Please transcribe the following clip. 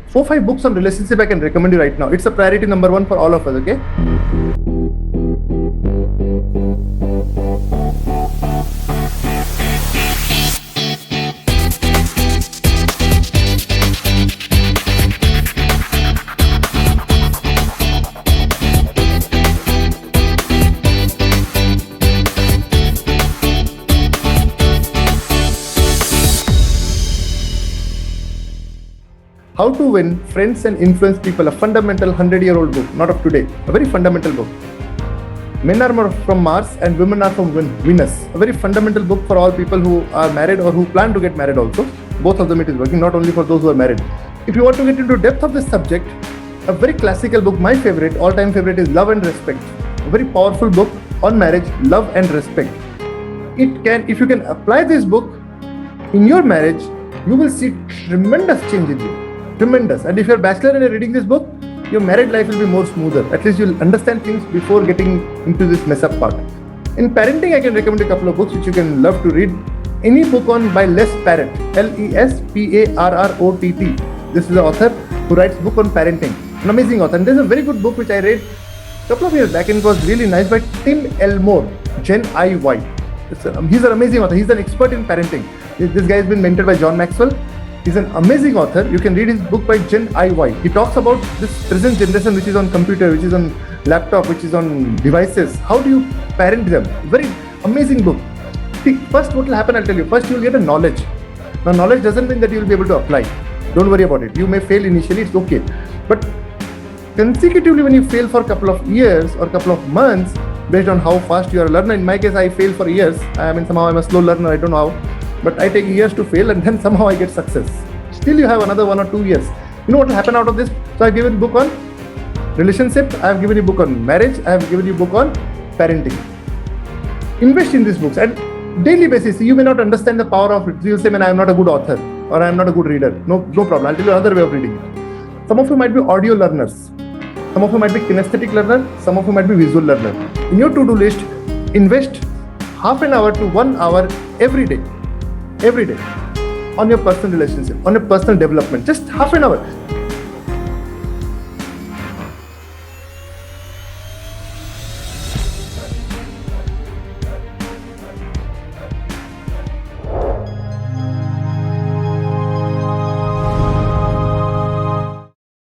4-5 books on relationship I can recommend you right now. It's a priority number one for all of us, okay? How to Win Friends and Influence People, a fundamental 100-year-old book, not of today, a very fundamental book. Men are from Mars and women are from Venus, a very fundamental book for all people who are married or who plan to get married also. Both of them it is working, not only for those who are married. If you want to get into depth of this subject, a very classical book, my favorite, all-time favorite is Love and Respect, a very powerful book on marriage, love and respect. If you can apply this book in your marriage, you will see tremendous change in you. Tremendous. And if you're a bachelor and you're reading this book, your married life will be more smoother. At least you'll understand things before getting into this mess up part. In parenting, I can recommend a couple of books which you can love to read. Any book on by Les Parrott, Lesparrott. This is the author who writes book on parenting. An amazing author. And there's a very good book which I read a couple of years back and it was really nice by Tim Elmore, Gen IY. He's an amazing author. He's an expert in parenting. This guy has been mentored by John Maxwell. He's an amazing author. You can read his book by Gen IY. He talks about this present generation which is on computer, which is on laptop, which is on devices. How do you parent them? Very amazing book. See, first what will happen, I'll tell you. First you will get a knowledge. Now knowledge doesn't mean that you will be able to apply. Don't worry about it. You may fail initially, it's okay. But consecutively when you fail for a couple of years or a couple of months, based on how fast you are a learner, in my case I failed for years. Somehow I'm a slow learner, I don't know how. But I take years to fail and then somehow I get success. Still you have another 1 or 2 years. You know what will happen out of this? So I've given you a book on relationship, I've given you a book on marriage, I've given you a book on parenting. Invest in these books and daily basis. You may not understand the power of it. You'll say, man, I'm not a good author or I'm not a good reader. No problem. I'll tell you another way of reading. Some of you might be audio learners. Some of you might be kinesthetic learner. Some of you might be visual learner. In your to-do list, invest half an hour to 1 hour every day on your personal relationship, on your personal development. Just half an hour.